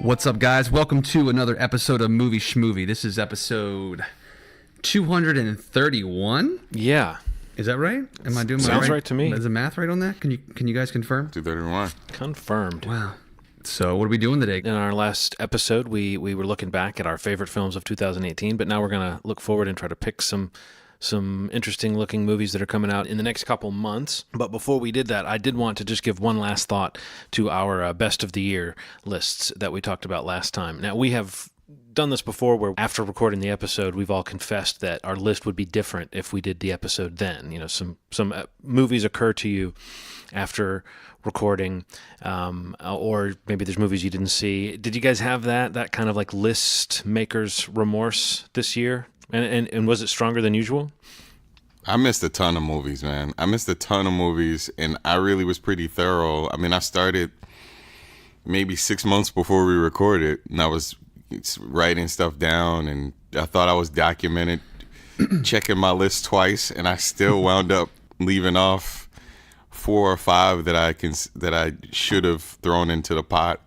What's up, guys? Welcome to another episode of Movie Schmovie. This is episode 231. Yeah. Is that right? Am I doing my Sounds right to me. Is the math right on that? Can you guys confirm? 231. Confirmed. Wow. So what are we doing today? In our last episode, we were looking back at our favorite films of 2018, but now we're going to look forward and try to pick some interesting looking movies that are coming out in the next couple months. But before we did that, I did want to just give one last thought to our best of the year lists that we talked about last time. Now, we have done this before where after recording the episode, we've all confessed that our list would be different if we did the episode then. You know, some movies occur to you after recording, or maybe there's movies you didn't see. Did you guys have that kind of like list maker's remorse this year? And was it stronger than usual? I missed a ton of movies, man. I missed a ton of movies, and I really was pretty thorough. I mean, I started maybe 6 months before we recorded, and I was writing stuff down, and I thought I was documented, checking my list twice, and I still wound up leaving off 4 or 5 that I should have thrown into the pot.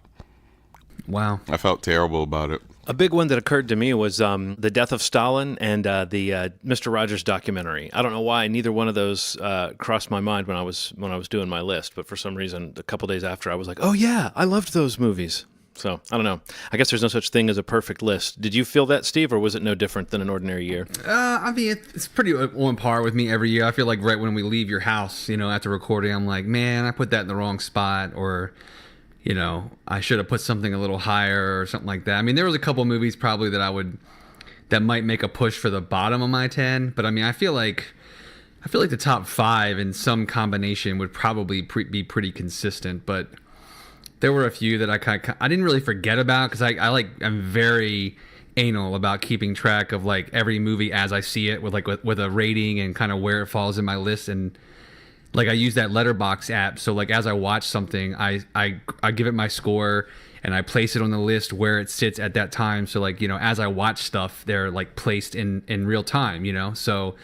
Wow. I felt terrible about it. A big one that occurred to me was the death of Stalin and the Mr. Rogers documentary. I don't know why neither one of those crossed my mind when I was doing my list, but for some reason, a couple days after, I was like, "Oh yeah, I loved those movies." So I don't know. I guess there's no such thing as a perfect list. Did you feel that, Steve, or was it no different than an ordinary year? I mean, it's pretty on par with me every year. I feel like right when we leave your house, after recording, I'm like, man, I put that in the wrong spot, or I should have put something a little higher or something like that. I mean, there was a couple movies probably that might make a push for the bottom of my 10, but I mean, I feel like the top 5 in some combination would probably be pretty consistent, but there were a few that I didn't really forget about because I'm very anal about keeping track of like every movie as I see it with a rating and kind of where it falls in my list. And like I use that Letterboxd app, so like as I watch something, I give it my score and I place it on the list where it sits at that time. So like as I watch stuff, they're like placed in real time. So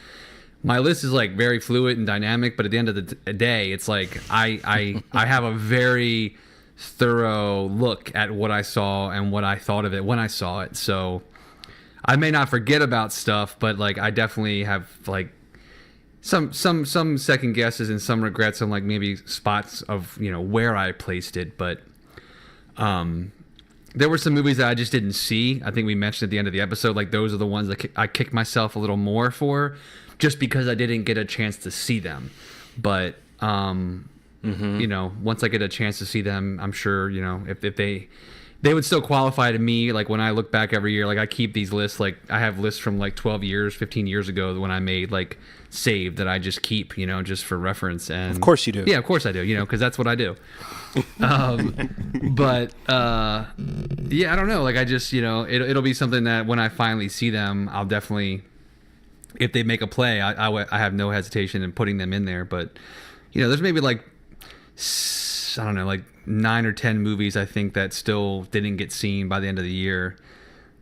my list is like very fluid and dynamic, but at the end of the day, it's like I have a very thorough look at what I saw and what I thought of it when I saw it. So I may not forget about stuff, but like I definitely have like some second guesses and some regrets on like maybe spots of where I placed it, but there were some movies that I just didn't see. I think we mentioned at the end of the episode, like those are the ones that I kicked myself a little more for, just because I didn't get a chance to see them. But once I get a chance to see them, I'm sure if they would still qualify to me. Like when I look back every year, like I keep these lists, like I have lists from like 12 years, 15 years ago when I made like save that I just keep, just for reference. And of course you do. Yeah, of course I do, because that's what I do. But yeah, I don't know. Like I just, it'll be something that when I finally see them, I'll definitely, if they make a play, I have no hesitation in putting them in there. But, there's maybe like, I don't know, like 9 or 10 movies I think that still didn't get seen by the end of the year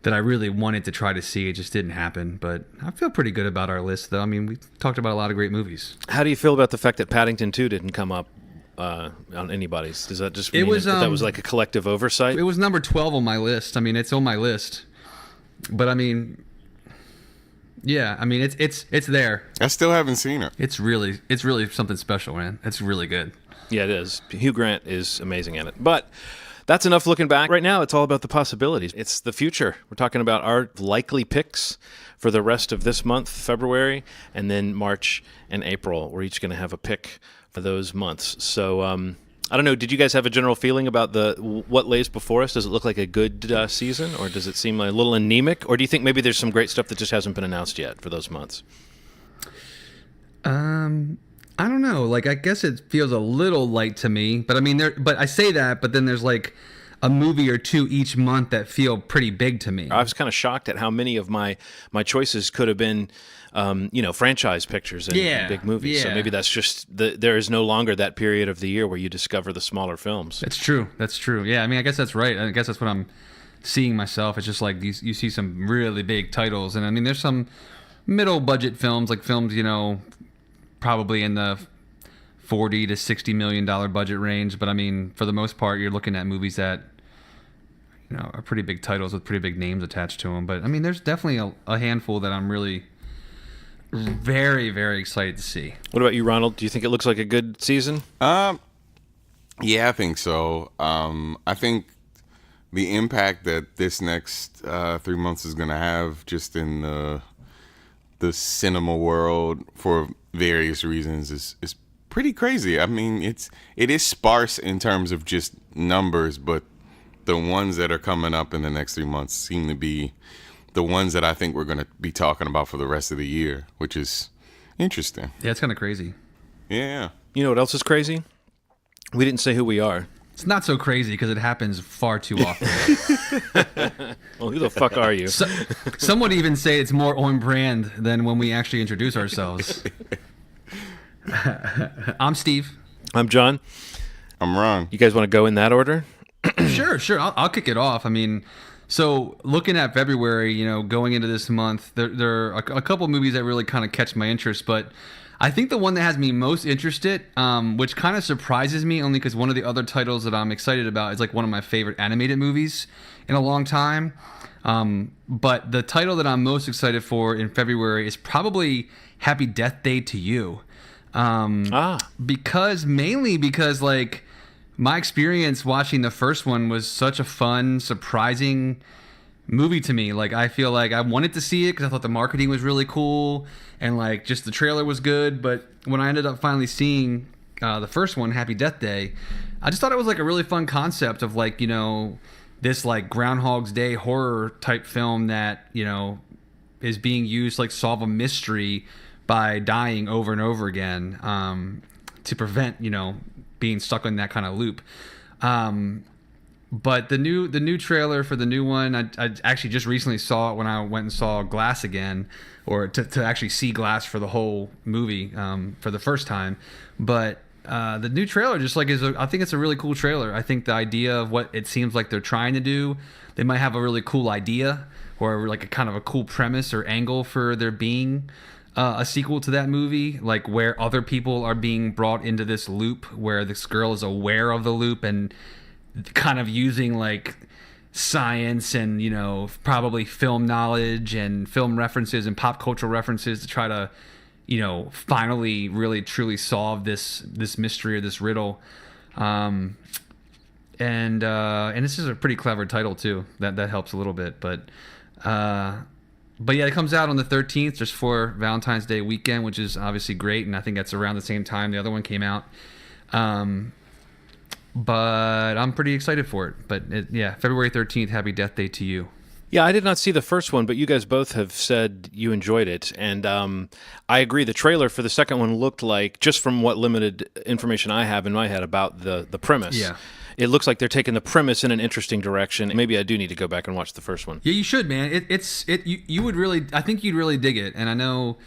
that I really wanted to try to see. It just didn't happen. But I feel pretty good about our list, though. I mean, we talked about a lot of great movies. How do you feel about the fact that Paddington 2 didn't come up on anybody's? Does that just mean that was like a collective oversight? It was number 12 on my list. I mean, it's on my list. But I mean, yeah, I mean, it's there. I still haven't seen it. It's really something special, man. It's really good. Yeah, it is. Hugh Grant is amazing in it. But that's enough looking back. Right now, it's all about the possibilities. It's the future. We're talking about our likely picks for the rest of this month, February, and then March and April. We're each going to have a pick for those months. So, I don't know. Did you guys have a general feeling about what lays before us? Does it look like a good season, or does it seem like a little anemic? Or do you think maybe there's some great stuff that just hasn't been announced yet for those months? I don't know. Like, I guess it feels a little light to me, but I mean, but I say that, but then there's like a movie or two each month that feel pretty big to me. I was kind of shocked at how many of my choices could have been, franchise pictures and big movies. Yeah. So maybe that's just there is no longer that period of the year where you discover the smaller films. That's true. Yeah. I mean, I guess that's right. I guess that's what I'm seeing myself. It's just like you see some really big titles, and I mean, there's some middle budget films, like films, probably in the $40 to $60 million budget range. But I mean, for the most part, you're looking at movies that are pretty big titles with pretty big names attached to them. But I mean, there's definitely a handful that I'm really very, very excited to see. What about you, Ronald? Do you think it looks like a good season? Yeah, I think so. I think the impact that this next 3 months is going to have just in the cinema world for various reasons is pretty crazy. I mean, it is sparse in terms of just numbers, but the ones that are coming up in the next 3 months seem to be the ones that I think we're going to be talking about for the rest of the year, which is interesting. Yeah, it's kind of crazy. Yeah. You know what else is crazy? We didn't say who we are. It's not so crazy because it happens far too often. Well, who the fuck are you? Some would even say it's more on brand than when we actually introduce ourselves. I'm Steve. I'm John. I'm Ron. You guys want to go in that order? Sure. I'll kick it off. I mean, so looking at February, going into this month, there are a couple movies that really kind of catch my interest, but I think the one that has me most interested, which kind of surprises me only because one of the other titles that I'm excited about is like one of my favorite animated movies in a long time. But the title that I'm most excited for in February is probably Happy Death Day to You. Mainly because like my experience watching the first one was such a fun, surprising movie to me. Like I feel like I wanted to see it because I thought the marketing was really cool and like just the trailer was good. But when I ended up finally seeing the first one, Happy Death Day, I just thought it was like a really fun concept of like this like Groundhog's Day horror type film that is being used to like solve a mystery by dying over and over again to prevent being stuck in that kind of loop. But the new trailer for the new one, I actually just recently saw it when I went and saw Glass again, or to actually see Glass for the whole movie for the first time. But the new trailer just like I think it's a really cool trailer. I think the idea of what it seems like they're trying to do, they might have a really cool idea or like a kind of a cool premise or angle for there being a sequel to that movie, like where other people are being brought into this loop where this girl is aware of the loop and kind of using like science and probably film knowledge and film references and pop cultural references to try to finally really truly solve this mystery or this riddle. And this is a pretty clever title too, that helps a little bit, but yeah, it comes out on the 13th just for Valentine's Day weekend, which is obviously great, and I think that's around the same time the other one came out. But I'm pretty excited for it. But February 13th, Happy Death Day to You. Yeah, I did not see the first one, but you guys both have said you enjoyed it. And I agree. The trailer for the second one looked like, just from what limited information I have in my head about the premise, it looks like they're taking the premise in an interesting direction. Maybe I do need to go back and watch the first one. Yeah, you should, man. You would really, I think you'd really dig it. And I know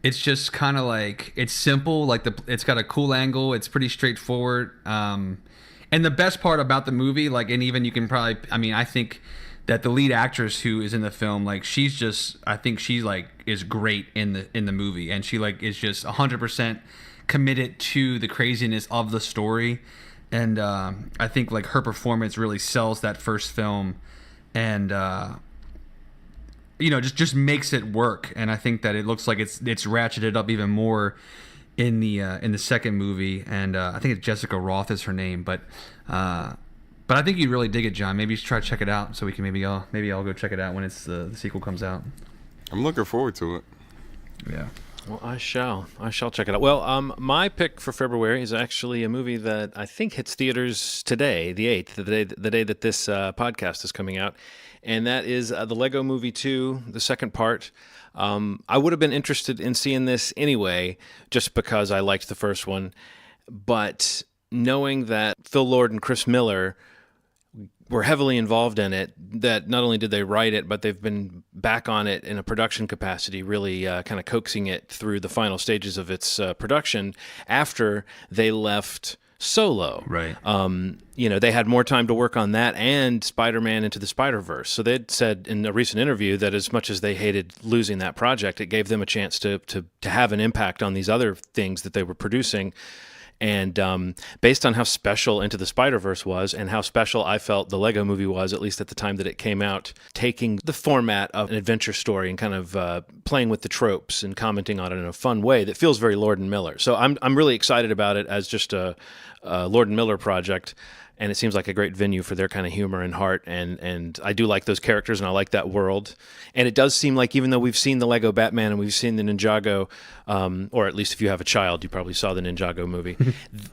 it's just kind of like, it's simple. Like it's got a cool angle. It's pretty straightforward. And the best part about the movie, like, and even you can probably, I think that the lead actress who is in the film, like, I think she's like is great in the movie, and she like is just 100% committed to the craziness of the story, and I think like her performance really sells that first film, and just makes it work, and I think that it looks like it's ratcheted up even more in the second movie, and I think it's Jessica Roth is her name, but I think you'd really dig it, John. Maybe you should try to check it out, so we can maybe I'll go check it out when the sequel comes out. I'm looking forward to it. Yeah. Well, I shall check it out. Well, my pick for February is actually a movie that I think hits theaters today, the 8th, the day that this podcast is coming out, and that is the Lego Movie 2, the second part. I would have been interested in seeing this anyway, just because I liked the first one. But knowing that Phil Lord and Chris Miller were heavily involved in it, that not only did they write it, but they've been back on it in a production capacity, really kind of coaxing it through the final stages of its production after they left Solo. Right. They had more time to work on that and Spider-Man Into the Spider-Verse. So they'd said in a recent interview that as much as they hated losing that project, it gave them a chance to have an impact on these other things that they were producing. And based on how special Into the Spider-Verse was and how special I felt the Lego movie was, at least at the time that it came out, taking the format of an adventure story and kind of playing with the tropes and commenting on it in a fun way that feels very Lord and Miller. So I'm really excited about it as just a Lord and Miller project. And it seems like a great venue for their kind of humor and heart. And I do like those characters, and I like that world. And it does seem like, even though we've seen the Lego Batman and we've seen the Ninjago, or at least if you have a child, you probably saw the Ninjago movie,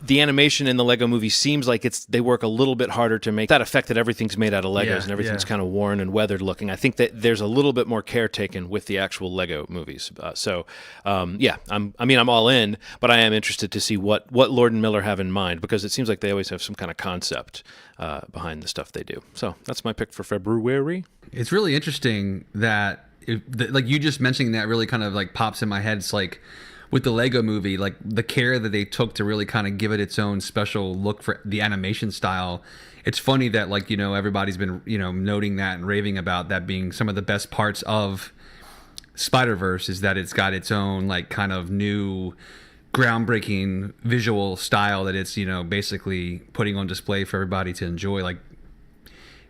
the animation in the Lego movie seems like they work a little bit harder to make that effect that everyth's made out of Legos and everything's kind of worn and weathered looking. I think that there's a little bit more care taken with the actual Lego movies. I'm all in, but I am interested to see what Lord and Miller have in mind, because it seems like they always have some kind of concept behind the stuff they do. So that's my pick for February. It's really interesting that, like you just mentioning that, really kind of like pops in my head. It's like with the Lego movie, like the care that they took to really kind of give it its own special look for the animation style. It's funny that, like, everybody's been, noting that and raving about that being some of the best parts of Spider-Verse, is that it's got its own, like, kind of new groundbreaking visual style that it's basically putting on display for everybody to enjoy. Like,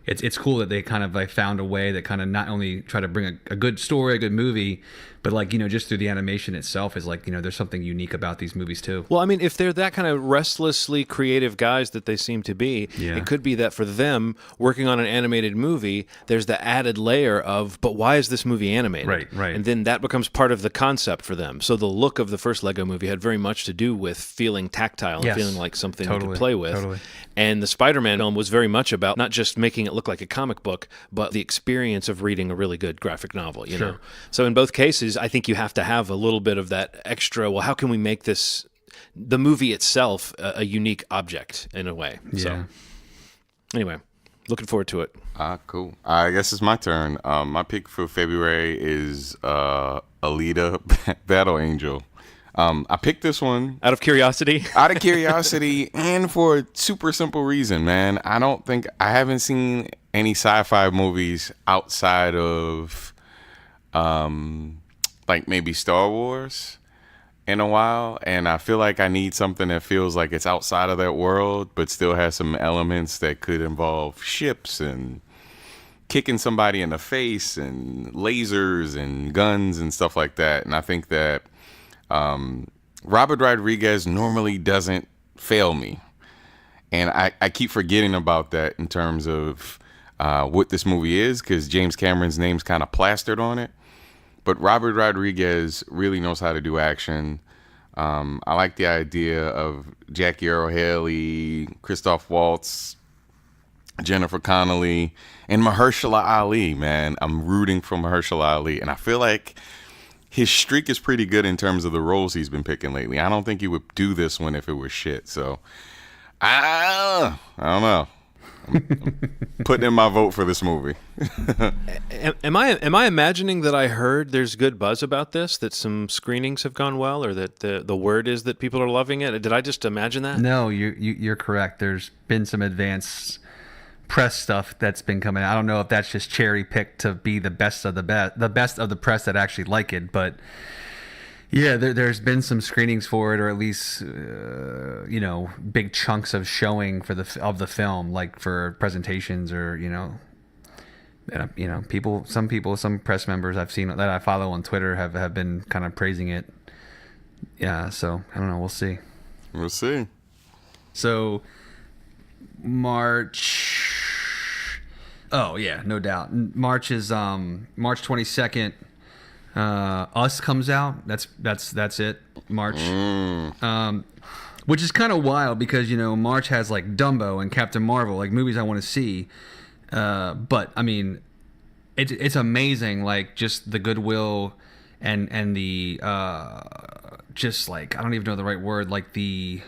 it's cool that they kind of like found a way that kind of not only try to bring a good story, a good movie, but like just through the animation itself is like there's something unique about these movies too. Well, I mean, if they're that kind of restlessly creative guys that they seem to be, it could be that for them working on an animated movie, there's the added layer of, but why is this movie animated? Right. And then that becomes part of the concept for them. So the look of the first Lego movie had very much to do with feeling tactile and feeling like something you could play with. Totally. And the Spider-Man film was very much about not just making it look like a comic book, but the experience of reading a really good graphic novel, you know? So in both cases, I think you have to have a little bit of that extra, well, how can we make the movie itself, a unique object in a way? Yeah. So anyway, looking forward to it. Cool. I guess it's my turn. My pick for February is Alita Battle Angel. I picked this one out of curiosity and for a super simple reason, man. I haven't seen any sci-fi movies outside of like maybe Star Wars in a while, and I feel like I need something that feels like it's outside of that world but still has some elements that could involve ships and kicking somebody in the face and lasers and guns and stuff like that. And I think that Robert Rodriguez normally doesn't fail me, and I keep forgetting about that in terms of what this movie is, because James Cameron's name's kind of plastered on it. But Robert Rodriguez really knows how to do action. I like the idea of Jackie Earle Haley, Christoph Waltz, Jennifer Connelly, and Mahershala Ali, man. I'm rooting for Mahershala Ali, and I feel like his streak is pretty good in terms of the roles he's been picking lately. I don't think he would do this one if it was shit. So, I don't know. I'm putting in my vote for this movie. Am I imagining that I heard there's good buzz about this, that some screenings have gone well, or that the word is that people are loving it? Did I just imagine that? No, you're correct. There's been some advanced press stuff that's been coming out. I don't know if that's just cherry picked to be the best of the best of the press that actually like it, but yeah, there's been some screenings for it, or at least big chunks of showing for the film, like for presentations, or some press members I've seen that I follow on Twitter have been kind of praising it. Yeah, so I don't know. We'll see. We'll see. So March. Oh yeah, no doubt. March is March 22nd. Us comes out. That's it. March. Which is kind of wild because March has like Dumbo and Captain Marvel, like movies I want to see. But I mean, it's amazing, like just the goodwill and the just like, I don't even know the right word, like the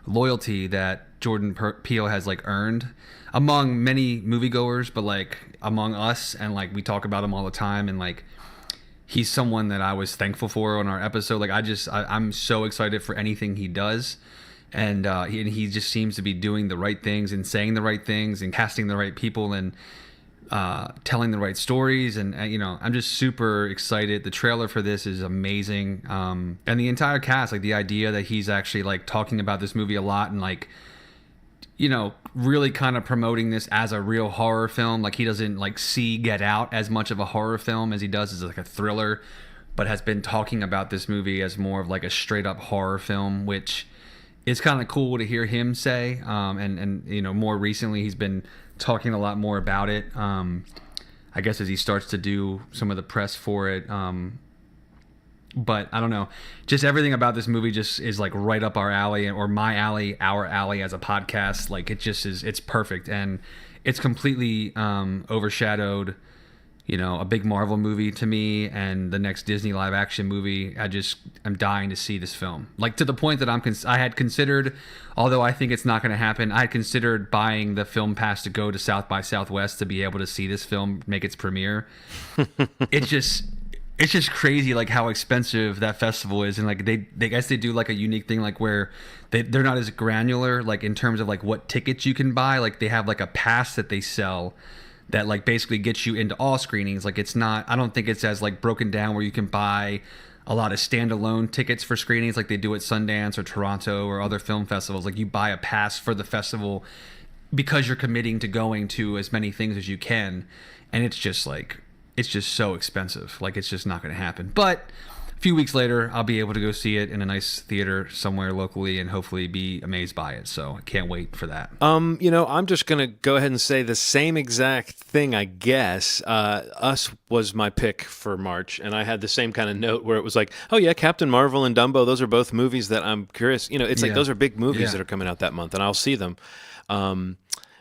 loyalty that Jordan Peele has like earned among many moviegoers, but like among us, and like we talk about him all the time, and like he's someone that I was thankful for on our episode. Like I'm so excited for anything he does, and he just seems to be doing the right things and saying the right things and casting the right people, and telling the right stories, and I'm just super excited. The trailer for this is amazing, and the entire cast, like the idea that he's actually like talking about this movie a lot and like really kind of promoting this as a real horror film. Like he doesn't like see Get Out as much of a horror film as he does as like a thriller, but has been talking about this movie as more of like a straight up horror film, which is kind of cool to hear him say. And more recently he's been talking a lot more about it. I guess as he starts to do some of the press for it. But I don't know, just everything about this movie just is like right up our alley, or my alley, our alley as a podcast. Like it just is, it's perfect. And it's completely overshadowed, a big Marvel movie to me and the next Disney live action movie. I'm dying to see this film. Like to the point that I had considered, although I think it's not going to happen, I had considered buying the film pass to go to South by Southwest to be able to see this film make its premiere. It's just crazy, like how expensive that festival is, and like they guess they do like a unique thing, like where they're not as granular, like in terms of like what tickets you can buy. Like they have like a pass that they sell that like basically gets you into all screenings. Like it's not, I don't think it's as like broken down where you can buy a lot of standalone tickets for screenings like they do at Sundance or Toronto or other film festivals. Like you buy a pass for the festival because you're committing to going to as many things as you can, and it's just so expensive. Like it's just not going to happen. But a few weeks later, I'll be able to go see it in a nice theater somewhere locally and hopefully be amazed by it. So I can't wait for that. I'm just going to go ahead and say the same exact thing, I guess. Us was my pick for March, and I had the same kind of note where it was like, oh yeah, Captain Marvel and Dumbo, those are both movies that I'm curious. It's like those are big movies that are coming out that month, and I'll see them.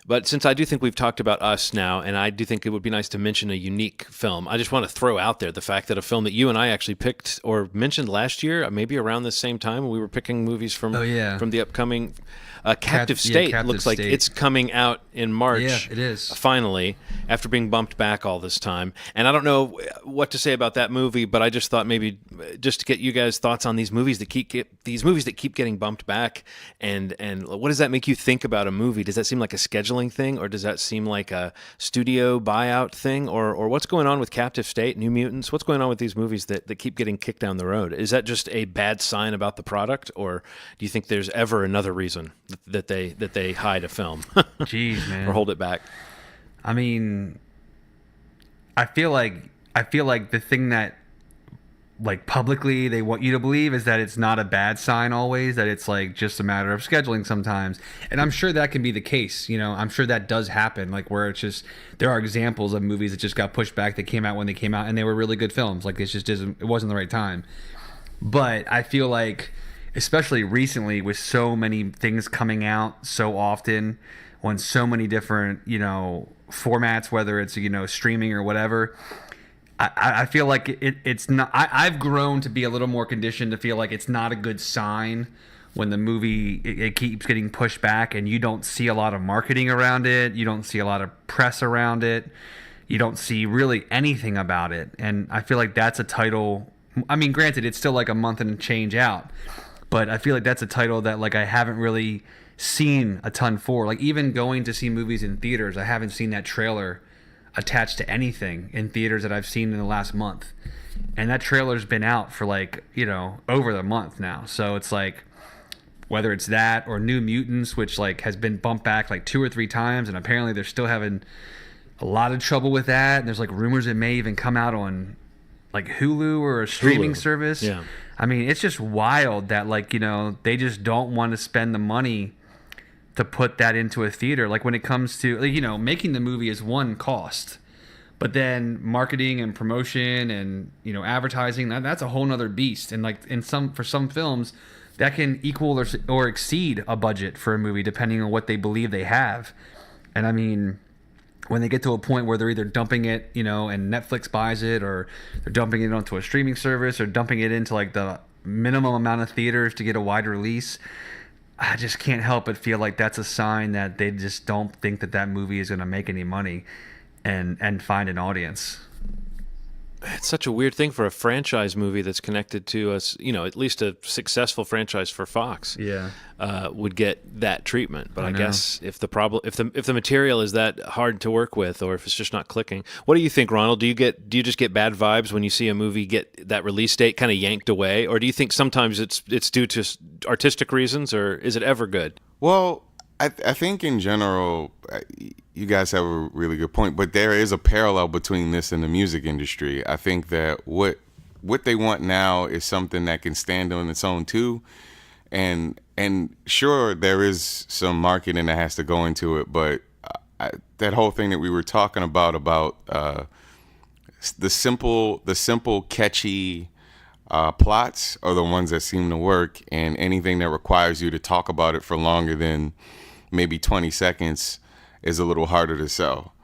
But since I do think we've talked about Us now, and I do think it would be nice to mention a unique film, I just want to throw out there the fact that a film that you and I actually picked or mentioned last year, maybe around the same time when we were picking movies from the upcoming Captive State. Captive looks like State. It's coming out in March. Yeah, it is. Finally, after being bumped back all this time. And I don't know what to say about that movie, but I just thought maybe just to get you guys' thoughts on these movies that keep getting bumped back, and what does that make you think about a movie? Does that seem like a scheduling thing, or does that seem like a studio buyout thing, or what's going on with Captive State, New Mutants? What's going on with these movies that keep getting kicked down the road? Is that just a bad sign about the product, or do you think there's ever another reason that they hide a film? Jeez, man. Or hold it back? I mean, I feel like the thing that like publicly they want you to believe is that it's not a bad sign always, that it's like just a matter of scheduling sometimes. And I'm sure that can be the case. I'm sure that does happen, like where it's just, there are examples of movies that just got pushed back that came out when they came out and they were really good films. Like it wasn't the right time. But I feel like, especially recently with so many things coming out so often on so many different, formats, whether it's, streaming or whatever, I feel like it's not, I've grown to be a little more conditioned to feel like it's not a good sign when the movie, it keeps getting pushed back and you don't see a lot of marketing around it. You don't see a lot of press around it. You don't see really anything about it. And I feel like that's a title, I mean, granted, it's still like a month and change out, but I feel like that's a title that like I haven't really seen a ton for. Like even going to see movies in theaters, I haven't seen that trailer attached to anything in theaters that I've seen in the last month. And that trailer's been out for like, over the month now. So it's like, whether it's that or New Mutants, which like has been bumped back like 2 or 3 times, and apparently they're still having a lot of trouble with that. And there's like rumors it may even come out on like Hulu or a streaming service. Yeah. I mean, it's just wild that like, they just don't want to spend the money to put that into a theater. Like when it comes to, like, making the movie is one cost, but then marketing and promotion and, advertising, that's a whole nother beast. And like for some films that can equal or exceed a budget for a movie, depending on what they believe they have. And I mean, when they get to a point where they're either dumping it, and Netflix buys it, or they're dumping it onto a streaming service, or dumping it into like the minimum amount of theaters to get a wide release, I just can't help but feel like that's a sign that they just don't think that movie is going to make any money and find an audience. It's such a weird thing for a franchise movie that's connected to us, at least a successful franchise for Fox. Yeah. Would get that treatment. But I know. guess if the material is that hard to work with, or if it's just not clicking, what do you think, Ronald? Do you just get bad vibes when you see a movie get that release date kind of yanked away, or do you think sometimes it's due to artistic reasons, or is it ever good? Well, I think in general, you guys have a really good point, but there is a parallel between this and the music industry. I think that what they want now is something that can stand on its own too, and sure, there is some marketing that has to go into it, but that whole thing that we were talking about the simple catchy plots are the ones that seem to work, and anything that requires you to talk about it for longer than maybe 20 seconds is a little harder to sell.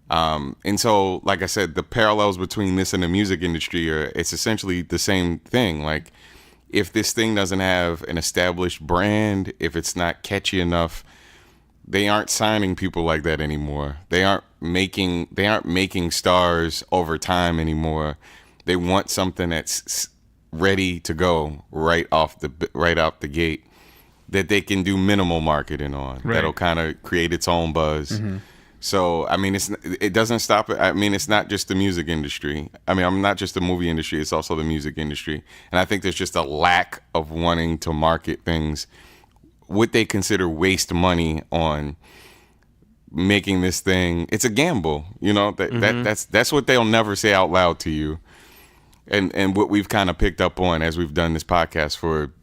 And so, like I said, the parallels between this and the music industry it's essentially the same thing. Like, if this thing doesn't have an established brand, if it's not catchy enough, they aren't signing people like that anymore. They aren't making stars over time anymore. They want something that's ready to go right off the gate, that they can do minimal marketing on. Right. That'll kind of create its own buzz. Mm-hmm. So, I mean, it doesn't stop. I mean, it's not just the music industry. I mean, I'm not just the movie industry. It's also the music industry. And I think there's just a lack of wanting to market things, what they consider waste money on making this thing. It's a gamble, that's what they'll never say out loud to you. And what we've kind of picked up on as we've done this podcast for,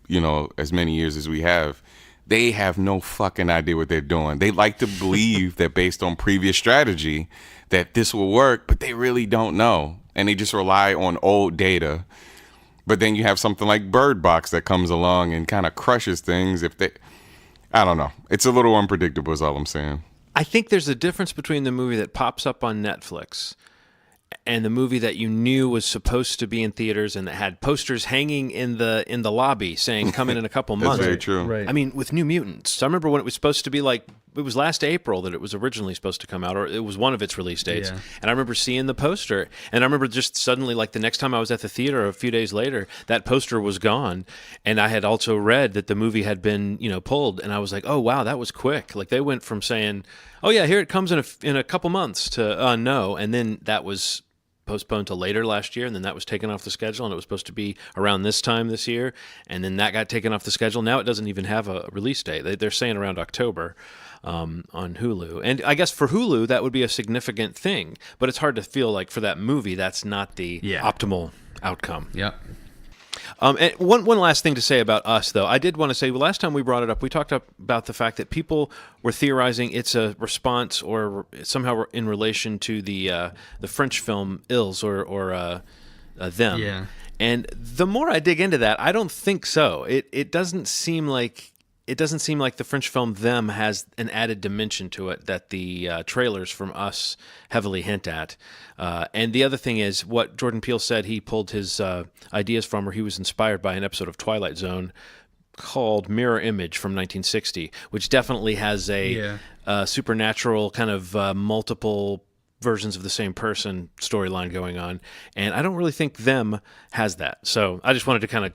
as many years as we have, they have no fucking idea what they're doing. They like to believe that based on previous strategy that this will work, but they really don't know. And they just rely on old data. But then you have something like Bird Box that comes along and kind of crushes things. I don't know. It's a little unpredictable is all I'm saying. I think there's a difference between the movie that pops up on Netflix and the movie that you knew was supposed to be in theaters and that had posters hanging in the lobby saying come in a couple months. That's very true. Right. I mean, with New Mutants, I remember when it was supposed to be it was last April that it was originally supposed to come out, or it was one of its release dates. Yeah. And I remember seeing the poster, and I remember just suddenly, the next time I was at the theater a few days later, that poster was gone. And I had also read that the movie had been, pulled, and I was like, oh, wow, that was quick. Like, they went from saying, oh, yeah, here it comes in a couple months to, no. And then that was postponed to later last year, and then that was taken off the schedule, and it was supposed to be around this time this year, and then that got taken off the schedule. Now it doesn't even have a release date. They're saying around October on Hulu. And I guess for Hulu, that would be a significant thing, but it's hard to feel like for that movie, that's not the optimal outcome. Yep. And one last thing to say about Us, though. I did want to say, last time we brought it up, we talked about the fact that people were theorizing it's a response or somehow in relation to the French film Ils or Them. Yeah. And the more I dig into that, I don't think so. It doesn't seem like the French film Them has an added dimension to it that the trailers from Us heavily hint at. And the other thing is what Jordan Peele said he pulled his ideas from, or he was inspired by an episode of Twilight Zone called Mirror Image from 1960, which definitely has a supernatural kind of multiple versions of the same person storyline going on, and I don't really think Them has that. So I just wanted to kind of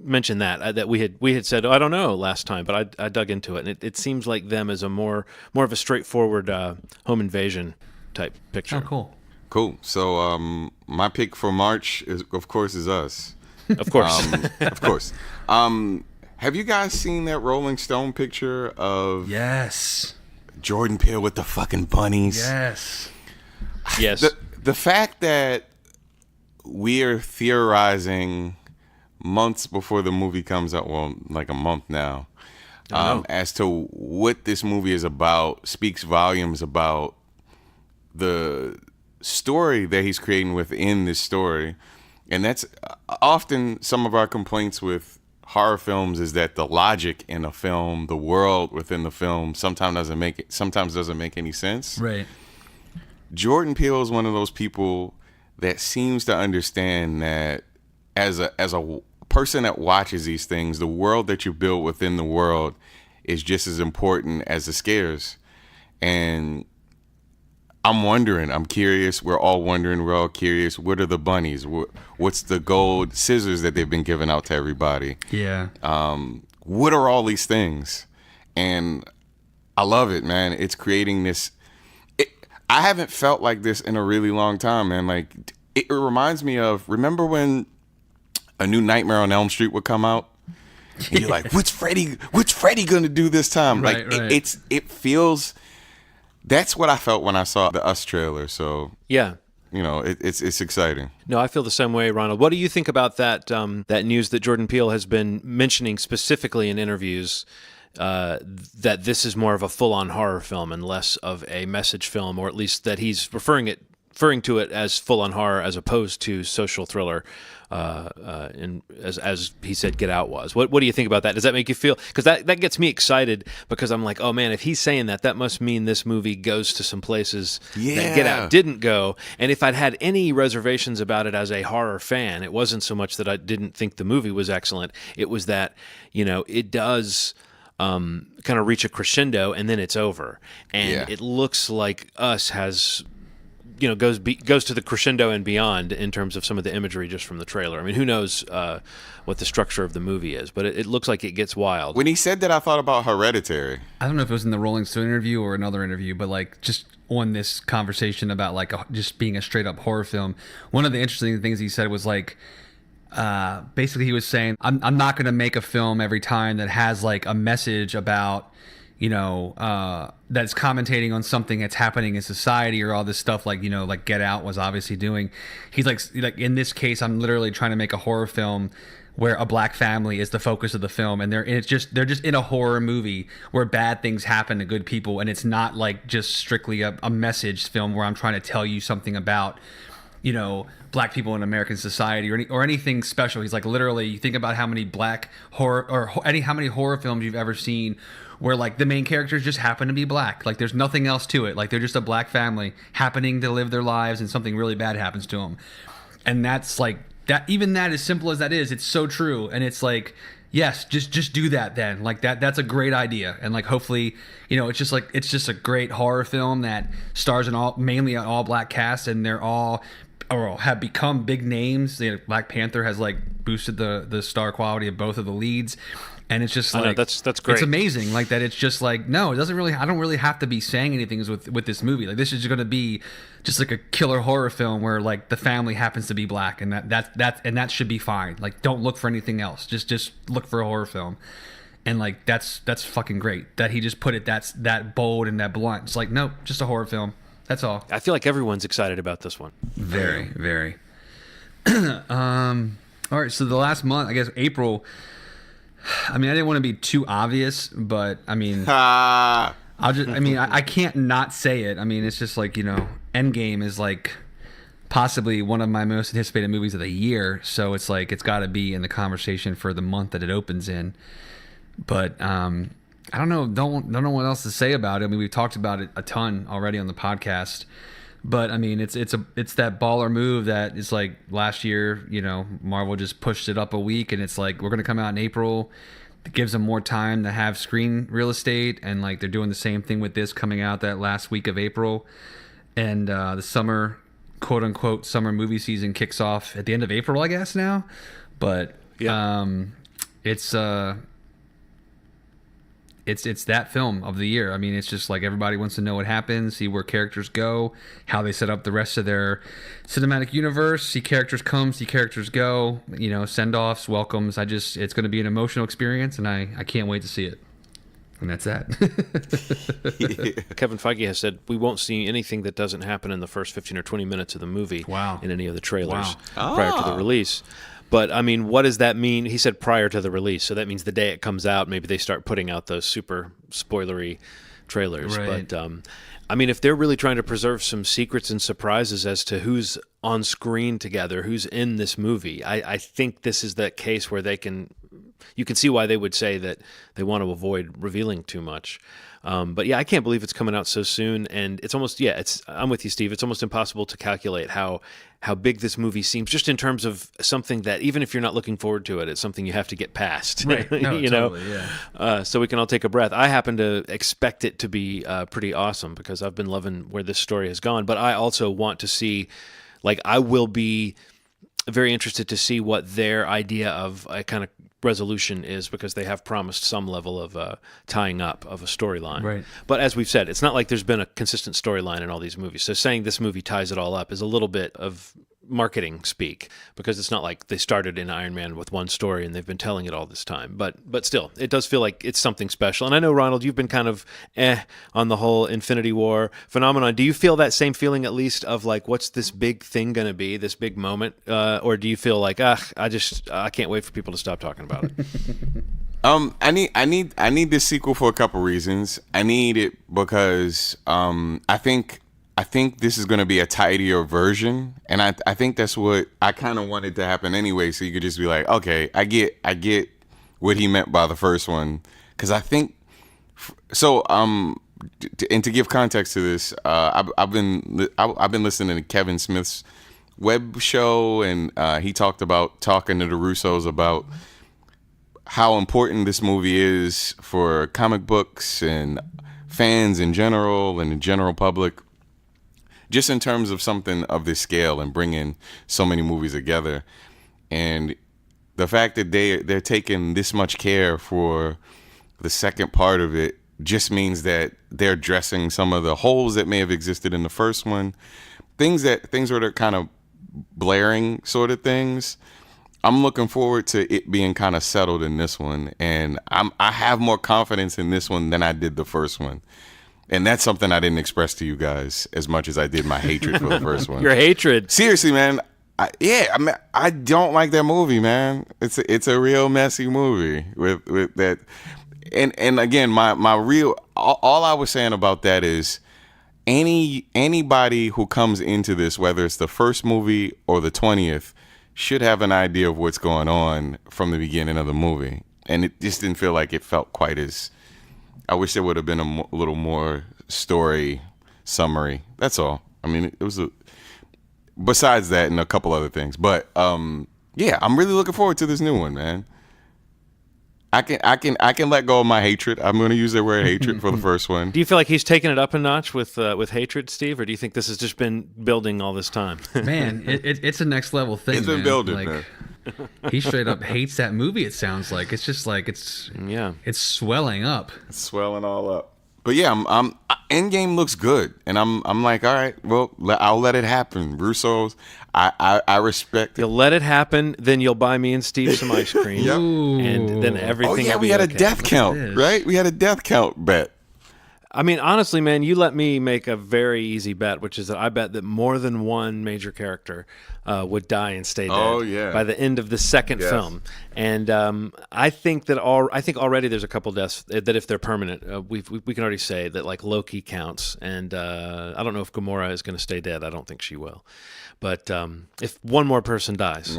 mention that we had said, I don't know last time, but I dug into it, and it seems like Them is a more of a straightforward home invasion type picture. Oh, Cool. So my pick for March is Us. Of course. Of course. Have you guys seen that Rolling Stone picture of Jordan Peele with the fucking bunnies? Yes. Yes. The fact that we are theorizing months before the movie comes out, well, like a month now, as to what this movie is about, speaks volumes about the story that he's creating within this story. And that's often some of our complaints with horror films, is that the logic in a film, the world within the film, sometimes doesn't make any sense. Right. Jordan Peele is one of those people that seems to understand that as a person that watches these things, the world that you build within the world is just as important as the scares. And I'm wondering. I'm curious. We're all wondering. We're all curious. What are the bunnies? What's the gold scissors that they've been giving out to everybody? Yeah. What are all these things? And I love it, man. It's creating this. I haven't felt like this in a really long time, man. Like, it reminds me of, remember when a new Nightmare on Elm Street would come out? And you're like, what's Freddy gonna do this time? Right, like, right. It feels. That's what I felt when I saw the Us trailer. So Yeah. you know, it's exciting. No, I feel the same way, Ronald. What do you think about that that news that Jordan Peele has been mentioning specifically in interviews, that this is more of a full-on horror film and less of a message film, or at least that he's referring to it as full-on horror as opposed to social thriller, as he said Get Out was. What do you think about that? Does that make you feel? Because that gets me excited, because I'm like, oh man, if he's saying that must mean this movie goes to some places that Get Out didn't go. And if I'd had any reservations about it as a horror fan, it wasn't so much that I didn't think the movie was excellent. It was that, it does kind of reach a crescendo and then it's over. And it looks like Us has, goes to the crescendo and beyond in terms of some of the imagery just from the trailer. I mean, who knows what the structure of the movie is, but it looks like it gets wild. When he said that, I thought about Hereditary. I don't know if it was in the Rolling Stone interview or another interview, but like just on this conversation about like just being a straight up horror film, one of the interesting things he said was like, basically he was saying, I'm not going to make a film every time that has like a message about, that's commentating on something that's happening in society or all this stuff, like, like Get Out was obviously doing. He's like in this case, I'm literally trying to make a horror film where a black family is the focus of the film, and they're just in a horror movie where bad things happen to good people, and it's not like just strictly a message film where I'm trying to tell you something about, black people in American society or anything special. He's like, literally, you think about how many black horror or how many horror films you've ever seen where like the main characters just happen to be black. Like there's nothing else to it. Like they're just a black family happening to live their lives and something really bad happens to them. And that's like that, even that, as simple as that is, it's so true. And it's like, yes, just do that then. Like that's a great idea. And like, hopefully, it's just a great horror film that stars mainly an all black cast, and they're all or have become big names. Black Panther has like boosted the star quality of both of the leads. And it's just like, I know, that's great. It's amazing. Like that. It's just like, no, it doesn't really, I don't really have to be saying anything with this movie. Like this is going to be just like a killer horror film where like the family happens to be black, and that should be fine. Like don't look for anything else. Just look for a horror film. And like, that's fucking great that he just put it that bold and that blunt. It's like, nope, just a horror film. That's all. I feel like everyone's excited about this one. Very, very. All right. So the last month, I guess April, I mean, I didn't want to be too obvious, but I mean, I can't not say it. I mean, it's just like, Endgame is like possibly one of my most anticipated movies of the year. So it's like, it's got to be in the conversation for the month that it opens in. But I don't know. Don't know what else to say about it. I mean, we've talked about it a ton already on the podcast. But I mean, it's that baller move that is like last year, Marvel just pushed it up a week, and it's like we're gonna come out in April. It gives them more time to have screen real estate, and like they're doing the same thing with this coming out that last week of April, and the summer, quote unquote, summer movie season kicks off at the end of April, I guess now. But it's that film of the year. I mean, it's just like everybody wants to know what happens, see where characters go, how they set up the rest of their cinematic universe, see characters come, see characters go, send-offs, welcomes. It's going to be an emotional experience, and I can't wait to see it. And that's that. Kevin Feige has said we won't see anything that doesn't happen in the first 15 or 20 minutes of the movie in any of the trailers prior to the release. But, I mean, what does that mean? He said prior to the release, so that means the day it comes out, maybe they start putting out those super spoilery trailers. Right. But, I mean, if they're really trying to preserve some secrets and surprises as to who's on screen together, who's in this movie, I think this is that case where they can you can see why they would say that they want to avoid revealing too much. But yeah, I can't believe it's coming out so soon, and it's almost I'm with you, Steve. It's almost impossible to calculate how big this movie seems, just in terms of something that even if you're not looking forward to it, it's something you have to get past. Right? No, you totally, know, yeah. so we can all take a breath. I happen to expect it to be pretty awesome because I've been loving where this story has gone. But I also want to see, I will be very interested to see what their idea of a kind of resolution is, because they have promised some level of tying up of a storyline. Right. But as we've said, it's not like there's been a consistent storyline in all these movies. So saying this movie ties it all up is a little bit of marketing speak, because it's not like they started in Iron Man with one story and they've been telling it all this time. But still, it does feel like it's something special. And I know, Ronald, you've been kind of on the whole Infinity War phenomenon. Do you feel that same feeling, at least, of what's this big thing going to be, this big moment? Or do you feel like, I can't wait for people to stop talking about it? I need this sequel for a couple reasons. I need it because I think this is going to be a tidier version, and I think that's what I kind of wanted to happen anyway. So you could just be like, okay, I get what he meant by the first one, because I think so. And to give context to this, I've been listening to Kevin Smith's web show, and he talking to the Russos about how important this movie is for comic books and fans in general and the general public, just in terms of something of this scale and bringing so many movies together. And the fact that they're taking this much care for the second part of it just means that they're addressing some of the holes that may have existed in the first one, things that are kind of blaring sort of things. I'm looking forward to it being kind of settled in this one, and I have more confidence in this one than I did the first one. And that's something I didn't express to you guys as much as I did my hatred for the first one. Your hatred. Seriously, man. I don't like that movie, man. It's a real messy movie with that. And again, my real all I was saying about that is anybody who comes into this, whether it's the first movie or the 20th, should have an idea of what's going on from the beginning of the movie. And it just didn't feel like it felt quite as. I wish there would have been a little more story summary. That's all. I mean, it was besides that and a couple other things. But yeah, I'm really looking forward to this new one, man. I can let go of my hatred. I'm going to use the word hatred for the first one. Do you feel like he's taken it up a notch with hatred, Steve, or do you think this has just been building all this time? Man, it's a next level thing. It's been man. building, like, man. He straight up hates that movie. It sounds like it's just like it's swelling up. It's swelling all up. But yeah, I'm Endgame looks good, and I'm like, all right, well, I'll let it happen. Russo's, I respect it. You'll let it happen, then you'll buy me and Steve some ice cream, Yep. and then everything. Oh yeah, will we be had okay. a death count, right? We had a death count bet. I mean, honestly, man, you let me make a very easy bet, which is that I bet that more than one major character would die and stay dead. Oh, yeah. By the end of the second film, and I think already there's a couple deaths that if they're permanent, we can already say that like Loki counts, and I don't know if Gamora is going to stay dead. I don't think she will, but if one more person dies,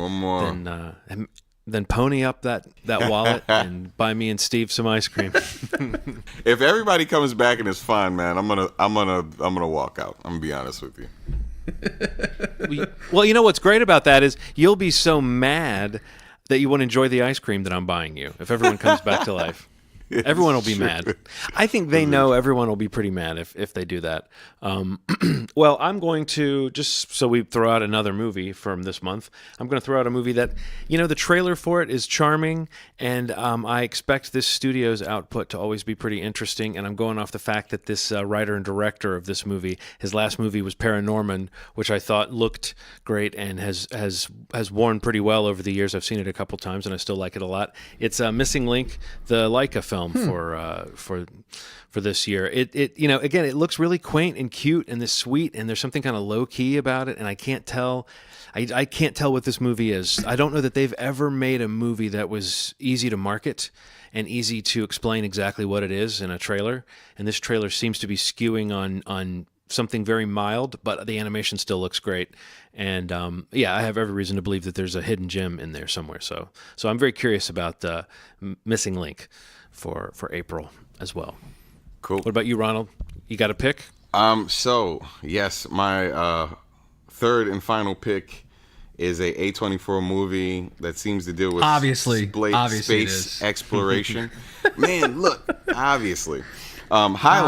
then pony up that wallet and buy me and Steve some ice cream. If everybody comes back and it's fine, man, I'm gonna walk out. I'm gonna be honest with you. Well, you know what's great about that is you'll be so mad that you won't enjoy the ice cream that I'm buying you if everyone comes back to life. Everyone will be mad. I think they know everyone will be pretty mad if they do that. Well, I'm going to, just so we throw out another movie from this month, I'm going to throw out a movie that, the trailer for it is charming, and I expect this studio's output to always be pretty interesting, and I'm going off the fact that this writer and director of this movie, his last movie was Paranorman, which I thought looked great and has worn pretty well over the years. I've seen it a couple times, and I still like it a lot. It's Missing Link, the Leica film. For this year, it again, it looks really quaint and cute and this sweet, and there's something kind of low key about it, and I can't tell what this movie is. I don't know that they've ever made a movie that was easy to market and easy to explain exactly what it is in a trailer, and this trailer seems to be skewing on something very mild, but the animation still looks great. And yeah, I have every reason to believe that there's a hidden gem in there somewhere. So I'm very curious about the Missing Link for April as well. Cool. What about you, Ronald? You got a pick? So yes, my third and final pick is a A24 movie that seems to deal with Obviously space exploration. Man, look, obviously. High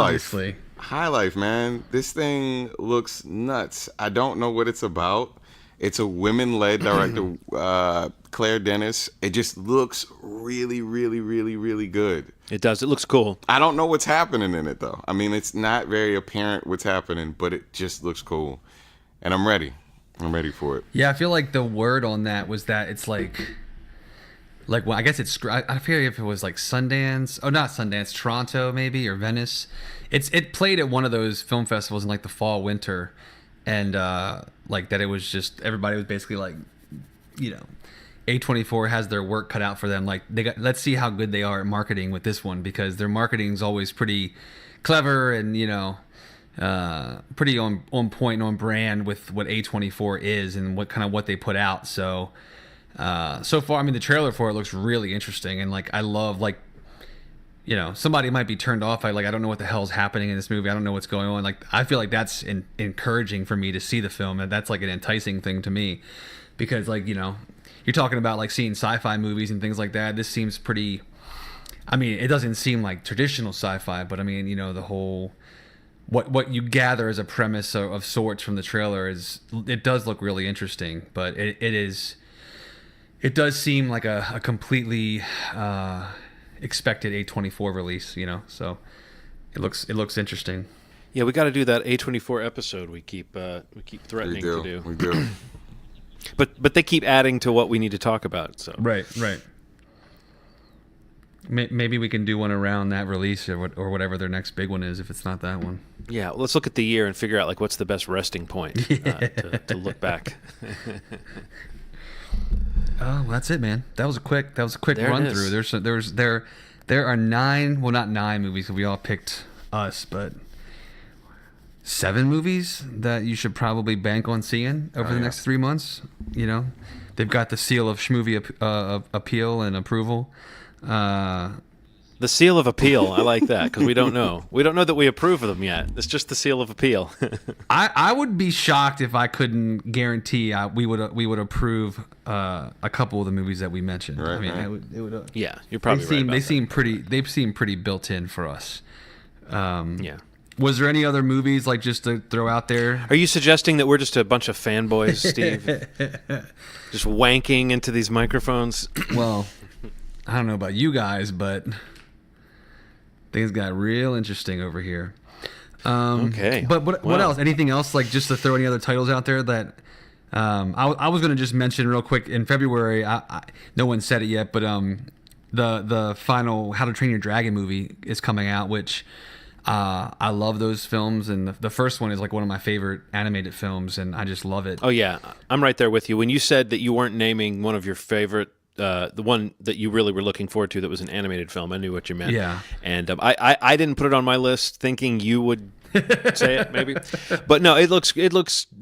Life, man. This thing looks nuts. I don't know what it's about. It's a women-led director, Claire Dennis. It just looks really, really, really, really good. It does. It looks cool. I don't know what's happening in it, though. I mean, it's not very apparent what's happening, but it just looks cool. And I'm ready. I'm ready for it. Yeah, I feel like the word on that was that it's like well, I guess it's, I feel if it was like Sundance, not Sundance, Toronto maybe, or Venice. It played at one of those film festivals in like the fall, winter, and like that it was just, everybody was basically like, A24 has their work cut out for them. Like let's see how good they are at marketing with this one, because their marketing is always pretty clever and pretty on point and on brand with what A24 is and what they put out. So so far, I mean, the trailer for it looks really interesting, and like I love, like, somebody might be turned off by like, I don't know what the hell's happening in this movie, I don't know what's going on. Like, I feel like that's encouraging for me to see the film, and that's like an enticing thing to me, because like you're talking about like seeing sci-fi movies and things like that. This seems pretty. I mean, it doesn't seem like traditional sci-fi, but I mean, the whole. What you gather as a premise of sorts from the trailer it does look really interesting, but it does seem like a completely expected A24 release, so it looks interesting. Yeah, we got to do that A24 episode we keep threatening to do. We do. But they keep adding to what we need to talk about. So right. Maybe we can do one around that release or whatever their next big one is, if it's not that one. Yeah, well, let's look at the year and figure out like what's the best resting point to look back. Oh, well, that's it, man. That was a quick There run it is. through. There are 9, well, not 9 movies. We all picked us, but 7 movies that you should probably bank on seeing over the next 3 months. They've got the seal of schmovie appeal and approval. The seal of appeal. I like that, because we don't know. We don't know that we approve of them yet. It's just the seal of appeal. I would be shocked if I couldn't guarantee we would approve a couple of the movies that we mentioned. Right, I mean, right. it would. Yeah, you're probably right. They seem pretty built in for us. Yeah. Was there any other movies like just to throw out there? Are you suggesting that we're just a bunch of fanboys, Steve? Just wanking into these microphones? Well, I don't know about you guys, but things got real interesting over here. Okay. But what else? Anything else? Like, just to throw any other titles out there that I was going to just mention real quick. In February, no one said it yet, but the final How to Train Your Dragon movie is coming out, which I love those films, and the first one is like one of my favorite animated films, and I just love it. Oh yeah, I'm right there with you. When you said that you weren't naming one of your favorite, the one that you really were looking forward to that was an animated film, I knew what you meant. Yeah. And I didn't put it on my list thinking you would say it maybe, but no, it looks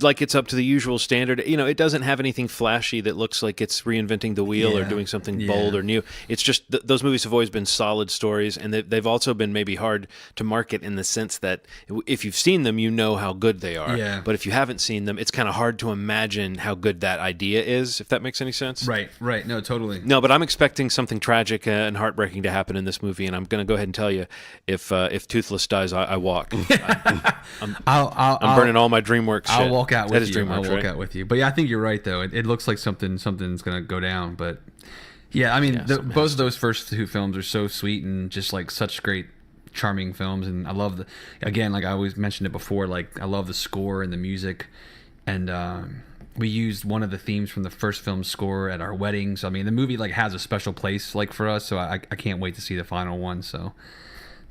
like it's up to the usual standard. It doesn't have anything flashy that looks like it's reinventing the wheel or doing something bold or new. It's just those movies have always been solid stories, and they've also been maybe hard to market in the sense that if you've seen them, you know how good they are. Yeah. But if you haven't seen them, it's kind of hard to imagine how good that idea is, if that makes any sense. Right. No, totally. No, but I'm expecting something tragic and heartbreaking to happen in this movie, and I'm going to go ahead and tell you, if Toothless dies, I walk. I'm burning all my DreamWorks shit. I'll walk out with you. DreamWorks, I'll walk out with you. But yeah, I think you're right though. It looks like something's going to go down. But yeah, I mean, both of those first 2 films are so sweet and just like such great, charming films. And I love again, like I always mentioned it before, like I love the score and the music. And we used one of the themes from the first film's score at our wedding. So I mean, the movie like has a special place like for us. So I can't wait to see the final one. So.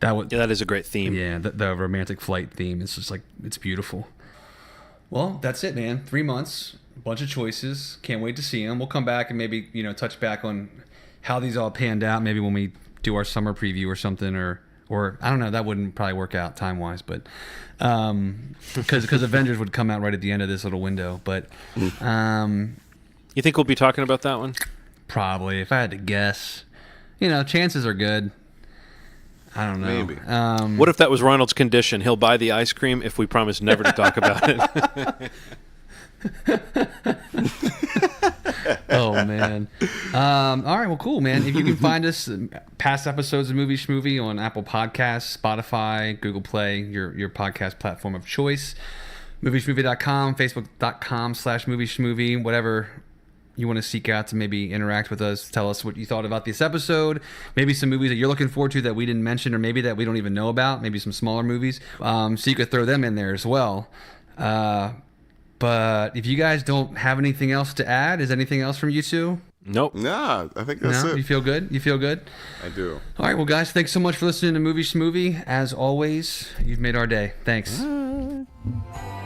That is a great theme. Yeah, the romantic flight theme is just like, it's beautiful. Well, that's it, man. 3 months, a bunch of choices. Can't wait to see them. We'll come back and maybe touch back on how these all panned out. Maybe when we do our summer preview or something, or Or I don't know, that wouldn't probably work out time wise, but because Avengers would come out right at the end of this little window. But you think we'll be talking about that one? Probably, if I had to guess. Chances are good. I don't know. Maybe. What if that was Ronald's condition? He'll buy the ice cream if we promise never to talk about it. Oh, man. All right, well, cool, man. If you can find us past episodes of Movie Schmovie on Apple Podcasts, Spotify, Google Play, your podcast platform of choice, movieschmovie.com, facebook.com/movieschmovie, whatever you want to seek out to maybe interact with us, tell us what you thought about this episode, maybe some movies that you're looking forward to that we didn't mention or maybe that we don't even know about, maybe some smaller movies, so you could throw them in there as well. But if you guys don't have anything else to add, is anything else from you two? Nope. Nah, I think that's it. You feel good? You feel good? I do. All right, well, guys, thanks so much for listening to Movie Schmovie. As always, you've made our day. Thanks. Bye.